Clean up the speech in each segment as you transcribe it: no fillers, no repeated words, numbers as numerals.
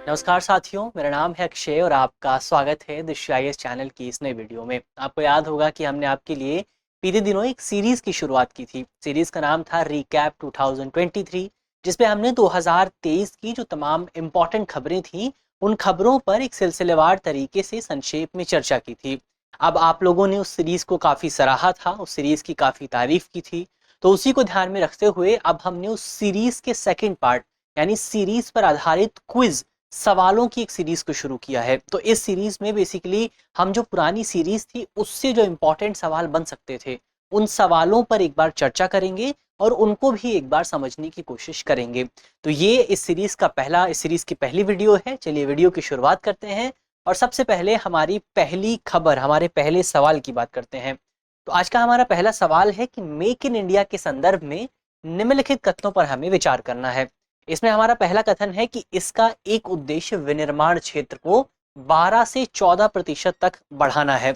नमस्कार साथियों, मेरा नाम है अक्षय और आपका स्वागत है दिशाइएस चैनल की इस नई वीडियो में। आपको याद होगा कि हमने आपके लिए बीते दिनों एक सीरीज की शुरुआत की थी। सीरीज का नाम था रिकैप 2023, जिसमें हमने 2023 की जो तमाम इम्पोर्टेंट खबरें थी उन खबरों पर एक सिलसिलेवार तरीके से संक्षेप में चर्चा की थी। अब आप लोगों ने उस सीरीज को काफ़ी सराहा था, उस सीरीज की काफ़ी तारीफ की थी, तो उसी को ध्यान में रखते हुए अब हमने उस सीरीज के सेकेंड पार्ट यानी सीरीज पर आधारित क्विज सवालों की एक सीरीज को शुरू किया है। तो इस सीरीज में बेसिकली हम जो पुरानी सीरीज थी उससे जो इम्पोर्टेंट सवाल बन सकते थे उन सवालों पर एक बार चर्चा करेंगे और उनको भी एक बार समझने की कोशिश करेंगे। तो ये इस सीरीज की पहली वीडियो है। चलिए वीडियो की शुरुआत करते हैं और सबसे पहले हमारी पहली खबर, हमारे पहले सवाल की बात करते हैं। तो आज का हमारा पहला सवाल है कि मेक इन इंडिया के संदर्भ में निम्नलिखित कथनों पर हमें विचार करना है। इसमें हमारा पहला कथन है कि इसका एक उद्देश्य विनिर्माण क्षेत्र को 12 से 14% तक बढ़ाना है।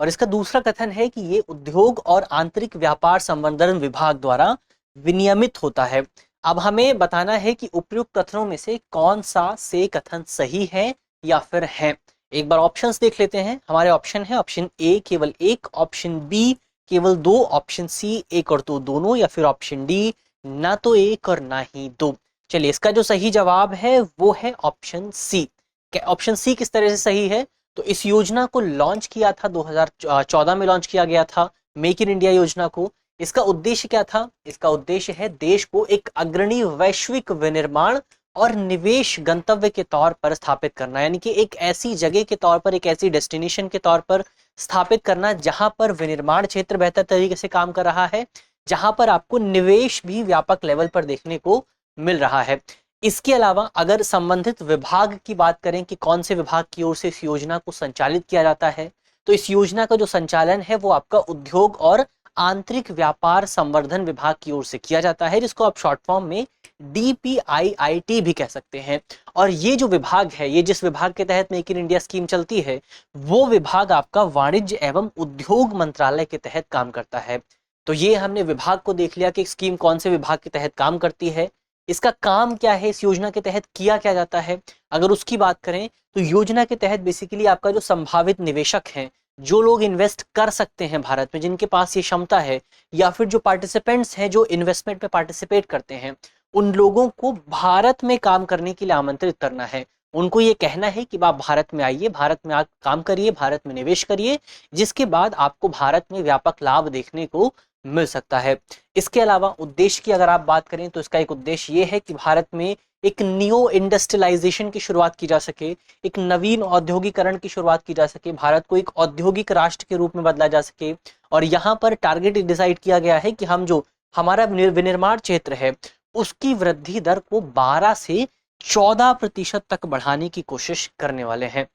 और इसका दूसरा कथन है कि ये उद्योग और आंतरिक व्यापार संवर्धन विभाग द्वारा विनियमित होता है। अब हमें बताना है कि उपयुक्त कथनों में से कौन सा से कथन सही है या फिर है। एक बार ऑप्शंस देख लेते हैं। हमारे ऑप्शन है ऑप्शन ए केवल एक, ऑप्शन बी केवल दो, ऑप्शन सी एक और दो दोनों, या फिर ऑप्शन डी ना तो एक और ना ही दो। चलिए इसका जो सही जवाब है वो है ऑप्शन सी। ऑप्शन सी किस तरह से सही है? तो इस योजना को लॉन्च किया था 2014 में लॉन्च किया गया था मेक इन इंडिया योजना को। इसका उद्देश्य क्या था? इसका उद्देश्य है देश को एक अग्रणी वैश्विक विनिर्माण और निवेश गंतव्य के तौर पर स्थापित करना, यानी कि एक ऐसी जगह के तौर पर, एक ऐसी डेस्टिनेशन के तौर पर स्थापित करना जहां पर विनिर्माण क्षेत्र बेहतर तरीके से काम कर रहा है, जहां पर आपको निवेश भी व्यापक लेवल पर देखने को मिल रहा है। इसके अलावा अगर संबंधित विभाग की बात करें कि कौन से विभाग की ओर से इस योजना को संचालित किया जाता है, तो इस योजना का जो संचालन है वो आपका उद्योग और आंतरिक व्यापार संवर्धन विभाग की ओर से किया जाता है, जिसको आप शॉर्ट फॉर्म में DPIIT भी कह सकते हैं। और ये जो विभाग है, ये जिस विभाग के तहत मेक इन इंडिया स्कीम चलती है, वो विभाग आपका वाणिज्य एवं उद्योग मंत्रालय के तहत काम करता है। तो ये हमने विभाग को देख लिया कि स्कीम कौन से विभाग के तहत काम करती है, इसका काम क्या है, इस योजना के तहत किया क्या जाता है। अगर उसकी बात करें तो योजना के तहत बेसिकली आपका जो संभावित निवेशक हैं, जो लोग इन्वेस्ट कर सकते हैं भारत में, जिनके पास ये क्षमता है, या फिर जो पार्टिसिपेंट्स हैं जो इन्वेस्टमेंट में पार्टिसिपेट करते हैं, उन लोगों को भारत में काम करने के लिए आमंत्रित करना है। उनको ये कहना है कि आप भारत में आइए, भारत में आप काम करिए, भारत में निवेश करिए, जिसके बाद आपको भारत में व्यापक लाभ देखने को मिल सकता है। इसके अलावा उद्देश्य की अगर आप बात करें तो इसका एक उद्देश्य ये है कि भारत में एक न्यू इंडस्ट्रियलाइजेशन की शुरुआत की जा सके, एक नवीन औद्योगिकरण की शुरुआत की जा सके, भारत को एक औद्योगिक राष्ट्र के रूप में बदला जा सके। और यहाँ पर टारगेट डिसाइड किया गया है कि हम जो हमारा विनिर्माण क्षेत्र है उसकी वृद्धि दर को 12 से 14% तक बढ़ाने की कोशिश करने वाले हैं।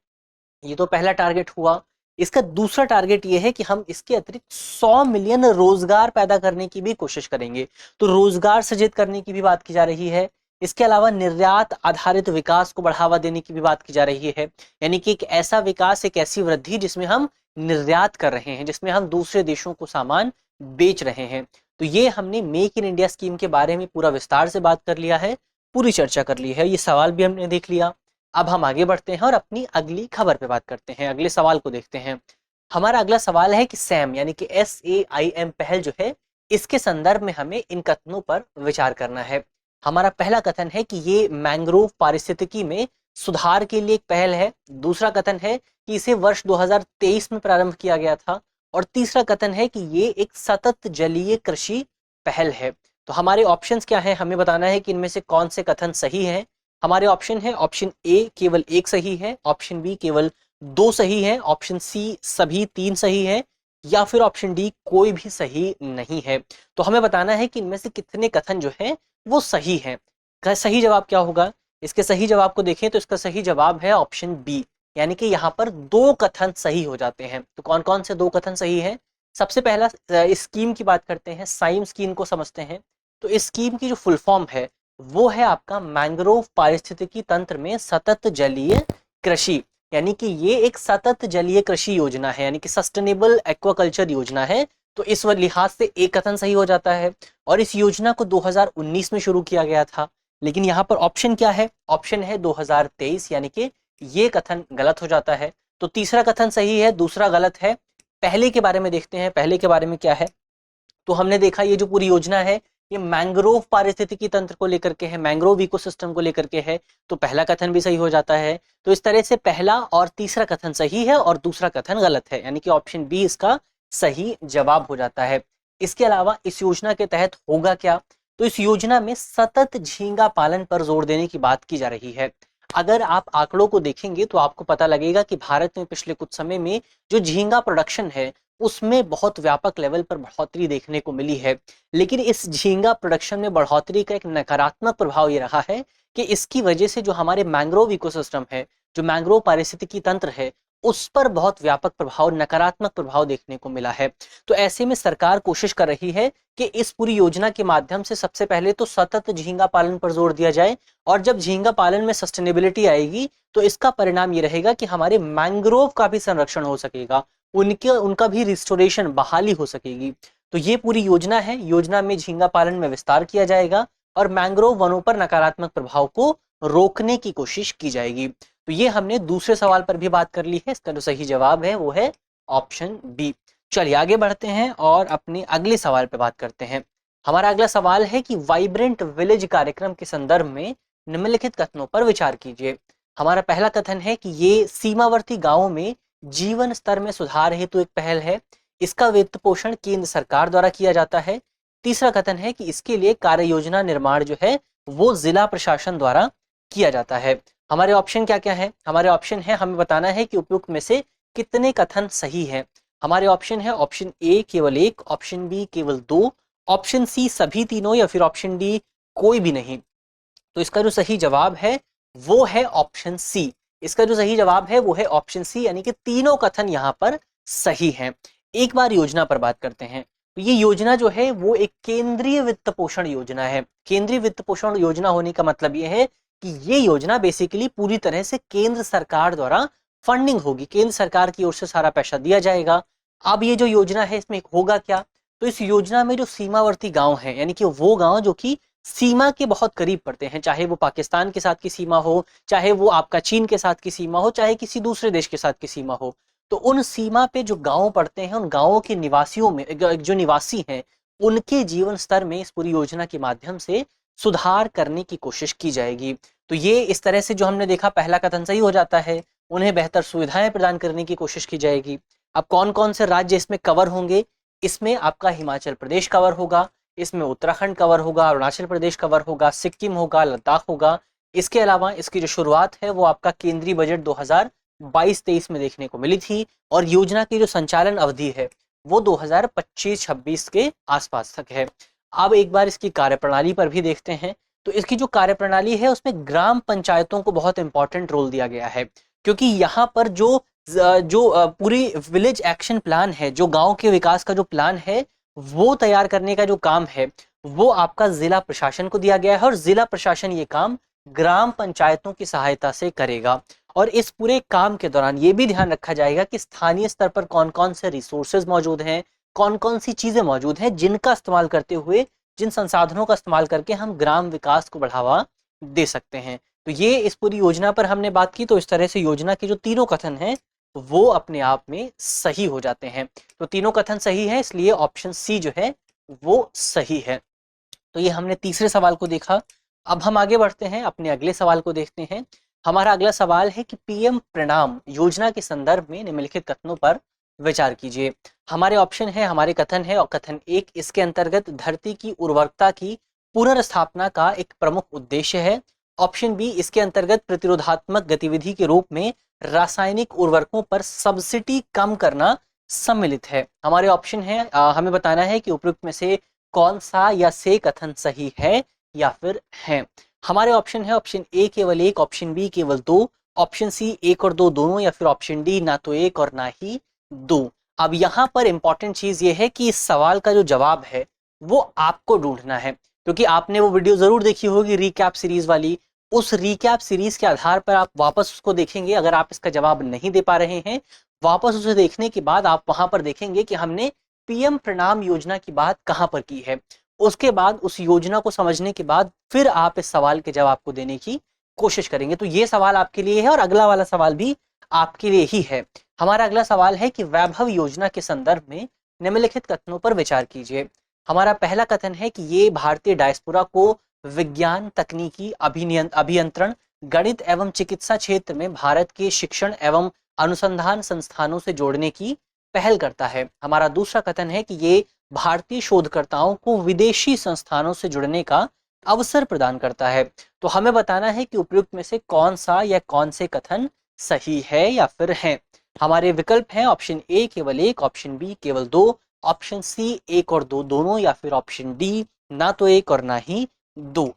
ये तो पहला टारगेट हुआ। इसका दूसरा टारगेट ये है कि हम इसके अतिरिक्त 100 मिलियन रोजगार पैदा करने की भी कोशिश करेंगे। तो रोजगार सृजित करने की भी बात की जा रही है। इसके अलावा निर्यात आधारित विकास को बढ़ावा देने की भी बात की जा रही है, यानी कि एक ऐसा विकास, एक ऐसी वृद्धि जिसमें हम निर्यात कर रहे हैं, जिसमें हम दूसरे देशों को सामान बेच रहे हैं। तो ये हमने मेक इन इंडिया स्कीम के बारे में पूरा विस्तार से बात कर लिया है, पूरी चर्चा कर ली है, ये सवाल भी हमने देख लिया। अब हम आगे बढ़ते हैं और अपनी अगली खबर पे बात करते हैं, अगले सवाल को देखते हैं। हमारा अगला सवाल है कि सैम यानी कि SAIM पहल जो है, इसके संदर्भ में हमें इन कथनों पर विचार करना है। हमारा पहला कथन है कि ये मैंग्रोव पारिस्थितिकी में सुधार के लिए एक पहल है। दूसरा कथन है कि इसे वर्ष 2023 में प्रारंभ किया गया था। और तीसरा कथन है कि ये एक सतत जलीय कृषि पहल है। तो हमारे ऑप्शंस क्या हैं, हमें बताना है कि इनमें से कौन से कथन सही हैं। हमारे ऑप्शन है ऑप्शन ए केवल एक सही है, ऑप्शन बी केवल दो सही है, ऑप्शन सी सभी तीन सही है, या फिर ऑप्शन डी कोई भी सही नहीं है। तो हमें बताना है कि इनमें से कितने कथन जो है वो सही है। सही जवाब क्या होगा? इसके सही जवाब को देखें तो इसका सही जवाब है ऑप्शन बी, यानी कि यहाँ पर दो कथन सही हो जाते हैं। तो कौन कौन से दो कथन सही है? सबसे पहला इस स्कीम की बात करते हैं, साइम स्कीम को समझते हैं। तो इस स्कीम की जो फुल फॉर्म है वो है आपका मैंग्रोव पारिस्थितिकी तंत्र में सतत जलीय कृषि, यानी कि ये एक सतत जलीय कृषि योजना है, यानी कि सस्टेनेबल एक्वाकल्चर योजना है, तो इस लिहाज से एक कथन सही हो जाता है। और इस योजना को 2019 में शुरू किया गया था, लेकिन यहाँ पर ऑप्शन क्या है, ऑप्शन है 2023, यानी कि ये कथन गलत हो जाता है। तो तीसरा कथन सही है, दूसरा गलत है। पहले के बारे में देखते हैं, पहले के बारे में क्या है। तो हमने देखा ये जो पूरी योजना है ये मैंग्रोव पारिस्थितिकी तंत्र को लेकर के है, मैंग्रोव इकोसिस्टम को लेकर के है। तो पहला कथन भी सही हो जाता है। तो इस तरह से पहला और तीसरा कथन सही है और दूसरा कथन गलत है, यानी कि ऑप्शन बी इसका सही जवाब हो जाता है। इसके अलावा इस योजना के तहत होगा क्या, तो इस योजना में सतत झींगा पालन पर जोर देने की बात की जा रही है। अगर आप आंकड़ों को देखेंगे तो आपको पता लगेगा कि भारत में पिछले कुछ समय में जो झींगा प्रोडक्शन है उसमें बहुत व्यापक लेवल पर बढ़ोतरी देखने को मिली है। लेकिन इस झींगा प्रोडक्शन में बढ़ोतरी का एक नकारात्मक प्रभाव ये रहा है कि इसकी वजह से जो हमारे मैंग्रोव इकोसिस्टम है, जो मैंग्रोव पारिस्थितिकी तंत्र है, उस पर बहुत व्यापक प्रभाव, नकारात्मक प्रभाव देखने को मिला है। तो ऐसे में सरकार कोशिश कर रही है कि इस पूरी योजना के माध्यम से सबसे पहले तो सतत झींगा पालन पर जोर दिया जाए, और जब झींगा पालन में सस्टेनेबिलिटी आएगी तो इसका परिणाम ये रहेगा कि हमारे मैंग्रोव का भी संरक्षण हो सकेगा, उनका भी रिस्टोरेशन, बहाली हो सकेगी। तो ये पूरी योजना है, योजना में झींगा पालन में विस्तार किया जाएगा और मैंग्रोव वनों पर नकारात्मक प्रभाव को रोकने की कोशिश की जाएगी। तो ये हमने दूसरे सवाल पर भी बात कर ली है। इसका जो सही जवाब है वो है ऑप्शन बी। चलिए आगे बढ़ते हैं और अपने अगले सवाल पे बात करते हैं। हमारा अगला सवाल है कि वाइब्रेंट विलेज कार्यक्रम के संदर्भ में निम्नलिखित कथनों पर विचार कीजिए। हमारा पहला कथन है कि ये सीमावर्ती गांवों में जीवन स्तर में सुधार हेतु एक पहल है, इसका वित्त पोषण केंद्र सरकार द्वारा किया जाता है। तीसरा कथन है कि इसके लिए कार्य योजना निर्माण जो है वो जिला प्रशासन द्वारा किया जाता है। हमारे ऑप्शन क्या क्या है, हमारे ऑप्शन है, हमें बताना है कि उपयुक्त में से कितने कथन सही है। हमारे ऑप्शन है, ऑप्शन ए केवल एक, ऑप्शन बी केवल दो, ऑप्शन सी सभी तीनों, या फिर ऑप्शन डी कोई भी नहीं। तो इसका जो सही जवाब है वो है ऑप्शन सी। इसका जो सही जवाब है वो है ऑप्शन सी, यानी कि तीनों कथन यहाँ पर सही हैं। एक बार योजना पर बात करते हैं। तो ये योजना जो है वो एक केंद्रीय वित्त पोषण योजना है। केंद्रीय वित्त पोषण योजना होने का मतलब ये है कि ये योजना बेसिकली पूरी तरह से केंद्र सरकार द्वारा फंडिंग होगी, केंद्र सरकार की ओर से सारा पैसा दिया जाएगा। अब ये जो योजना है इसमें होगा क्या, तो इस योजना में जो सीमावर्ती गांव है, यानी कि वो गांव जो कि सीमा के बहुत करीब पड़ते हैं, चाहे वो पाकिस्तान के साथ की सीमा हो, चाहे वो आपका चीन के साथ की सीमा हो, चाहे किसी दूसरे देश के साथ की सीमा हो, तो उन सीमा पे जो गांव पड़ते हैं उन गांवों के निवासियों में, जो निवासी हैं, उनके जीवन स्तर में इस पूरी योजना के माध्यम से सुधार करने की कोशिश की जाएगी। तो ये इस तरह से जो हमने देखा पहला कथन सही हो जाता है, उन्हें बेहतर सुविधाएं प्रदान करने की कोशिश की जाएगी। अब कौन कौन से राज्य इसमें कवर होंगे, इसमें आपका हिमाचल प्रदेश कवर होगा, इसमें उत्तराखंड कवर होगा, अरुणाचल प्रदेश कवर होगा, सिक्किम होगा, लद्दाख होगा। इसके अलावा इसकी जो शुरुआत है वो आपका केंद्रीय बजट 2022-23 में देखने को मिली थी, और योजना की जो संचालन अवधि है वो 2025-26 के आसपास तक है। अब एक बार इसकी कार्यप्रणाली पर भी देखते हैं। तो इसकी जो कार्यप्रणाली है उसमें ग्राम पंचायतों को बहुत इंपॉर्टेंट रोल दिया गया है, क्योंकि यहाँ पर जो पूरी विलेज एक्शन प्लान है, जो गांव के विकास का जो प्लान है वो तैयार करने का जो काम है वो आपका जिला प्रशासन को दिया गया है, और जिला प्रशासन ये काम ग्राम पंचायतों की सहायता से करेगा। और इस पूरे काम के दौरान ये भी ध्यान रखा जाएगा कि स्थानीय स्तर पर कौन कौन से रिसोर्सेज मौजूद हैं, कौन कौन सी चीजें मौजूद हैं जिनका इस्तेमाल करते हुए, जिन संसाधनों का इस्तेमाल करके हम ग्राम विकास को बढ़ावा दे सकते हैं। तो ये इस पूरी योजना पर हमने बात की। तो इस तरह से योजना के जो तीनों कथन हैं वो अपने आप में सही हो जाते हैं। तो तीनों कथन सही है, इसलिए ऑप्शन सी जो है वो सही है। तो ये हमने तीसरे सवाल को देखा। अब हम आगे बढ़ते हैं, अपने अगले सवाल को देखते हैं। हमारा अगला सवाल है कि पीएम प्रणाम योजना के संदर्भ में निम्नलिखित कथनों पर विचार कीजिए। हमारे ऑप्शन है, हमारे कथन है, और कथन एक, इसके अंतर्गत धरती की उर्वरकता की पुनर्स्थापना का एक प्रमुख उद्देश्य है। ऑप्शन बी, इसके अंतर्गत प्रतिरोधात्मक गतिविधि के रूप में रासायनिक उर्वरकों पर सब्सिडी कम करना सम्मिलित है। हमारे ऑप्शन है, हमें बताना है कि उपयुक्त में से कौन सा या से कथन सही है या फिर है। हमारे ऑप्शन है, ऑप्शन ए केवल एक, ऑप्शन बी केवल दो, ऑप्शन सी एक और दो दोनों, या फिर ऑप्शन डी ना तो एक और ना ही दो। अब यहाँ पर इंपॉर्टेंट चीज ये है कि इस सवाल का जो जवाब है वो आपको ढूंढना है, क्योंकि आपने वो वीडियो जरूर देखी होगी रिकैप सीरीज वाली। उस रिकैप सीरीज के आधार पर आप वापस उसको देखेंगे। अगर आप इसका जवाब नहीं दे पा रहे हैं, वापस उसे देखने के बाद आप वहां पर देखेंगे कि हमने पीएम प्रणाम योजना की बात कहां पर की है। उसके बाद उस योजना को समझने के बाद फिर आप इस सवाल के जवाब को देने की कोशिश करेंगे। तो ये सवाल आपके लिए है और अगला वाला सवाल भी आपके लिए ही है। हमारा अगला सवाल है कि वैभव योजना के संदर्भ में निम्नलिखित कथनों पर विचार कीजिए। हमारा पहला कथन है कि ये भारतीय डायस्पोरा को विज्ञान, तकनीकी, अभियंत्रण, गणित एवं चिकित्सा क्षेत्र में भारत के शिक्षण एवं अनुसंधान संस्थानों से जोड़ने की पहल करता है। हमारा दूसरा कथन है कि ये भारतीय शोधकर्ताओं को विदेशी संस्थानों से जुड़ने का अवसर प्रदान करता है। तो हमें बताना है कि उपयुक्त में से कौन सा या कौन से कथन सही है या फिर है। हमारे विकल्प हैं ऑप्शन ए केवल 1, ऑप्शन बी केवल 2, ऑप्शन सी 1 और 2 दोनों, या फिर ऑप्शन डी ना तो 1 और ना ही 2।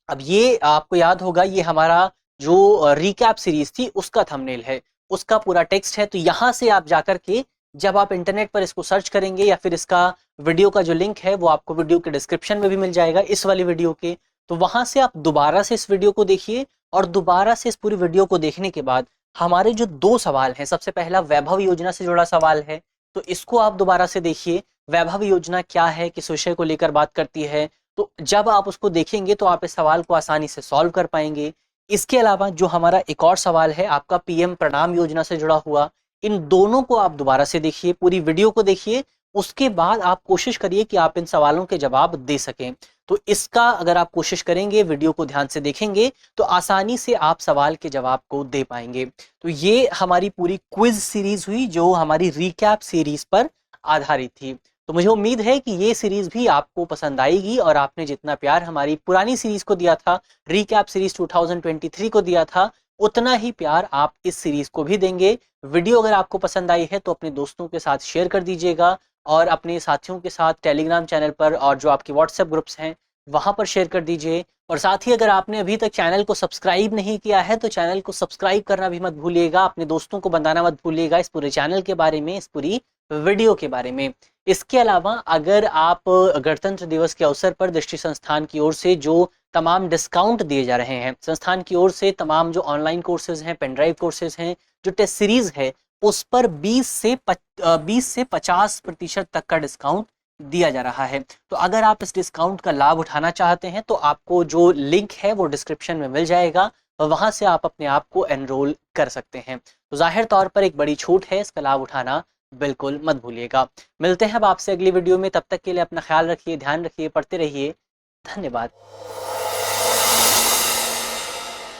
अब ये आपको याद होगा, ये हमारा जो रिकैप सीरीज थी उसका थंबनेल है, उसका पूरा टेक्स्ट है। तो यहाँ से आप जाकर के जब आप इंटरनेट पर इसको सर्च करेंगे या फिर इसका वीडियो का जो लिंक है वो आपको वीडियो के डिस्क्रिप्शन में भी मिल जाएगा, इस वाली वीडियो के। तो वहां से आप दोबारा से इस वीडियो को देखिए और दोबारा से इस पूरी वीडियो को देखने के बाद हमारे जो 2 सवाल हैं, सबसे पहला वैभव योजना से जुड़ा सवाल है, तो इसको आप दोबारा से देखिए। वैभव योजना क्या है, किस विषय को लेकर बात करती है, तो जब आप उसको देखेंगे तो आप इस सवाल को आसानी से सॉल्व कर पाएंगे। इसके अलावा जो हमारा एक और सवाल है आपका पीएम प्रणाम योजना से जुड़ा हुआ, इन दोनों को आप दोबारा से देखिए, पूरी वीडियो को देखिए, उसके बाद आप कोशिश करिए कि आप इन सवालों के जवाब दे सकें। तो इसका अगर आप कोशिश करेंगे, वीडियो को ध्यान से देखेंगे, तो आसानी से आप सवाल के जवाब को दे पाएंगे। तो ये हमारी पूरी क्विज सीरीज हुई जो हमारी रिकैप सीरीज पर आधारित थी। तो मुझे उम्मीद है कि ये सीरीज भी आपको पसंद आएगी और आपने जितना प्यार हमारी पुरानी सीरीज को दिया था, रिकैप सीरीज 2023 को दिया था, उतना ही प्यार आप इस सीरीज को भी देंगे। वीडियो अगर आपको पसंद आई है तो अपने दोस्तों के साथ शेयर कर दीजिएगा और अपने साथियों के साथ टेलीग्राम चैनल पर और जो आपके व्हाट्सएप ग्रुप्स हैं वहां पर शेयर कर दीजिए। और साथ ही अगर आपने अभी तक चैनल को सब्सक्राइब नहीं किया है तो चैनल को सब्सक्राइब करना भी मत भूलिएगा, अपने दोस्तों को बताना मत भूलिएगा इस पूरे चैनल के बारे में, इस पूरी वीडियो के बारे में। इसके अलावा अगर आप गणतंत्र दिवस के अवसर पर दृष्टि संस्थान की ओर से जो तमाम डिस्काउंट दिए जा रहे हैं, संस्थान की ओर से तमाम जो ऑनलाइन कोर्सेज हैं, पेन ड्राइव कोर्सेज हैं, जो टेस्ट सीरीज है उस पर 20 से 50% तक का डिस्काउंट दिया जा रहा है। तो अगर आप इस डिस्काउंट का लाभ उठाना चाहते हैं तो आपको जो लिंक है वो डिस्क्रिप्शन में मिल जाएगा और वहां से आप अपने आप को एनरोल कर सकते हैं। तो जाहिर तौर पर एक बड़ी छूट है, इसका लाभ उठाना बिल्कुल मत भूलिएगा। मिलते हैं अब आपसे अगली वीडियो में, तब तक के लिए अपना ख्याल रखिए, ध्यान रखिए, पढ़ते रहिए। धन्यवाद।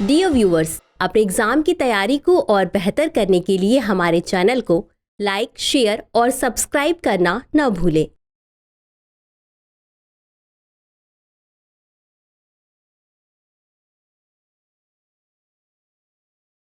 डियर व्यूअर्स, अपने एग्जाम की तैयारी को और बेहतर करने के लिए हमारे चैनल को लाइक, शेयर और सब्सक्राइब करना न भूलें।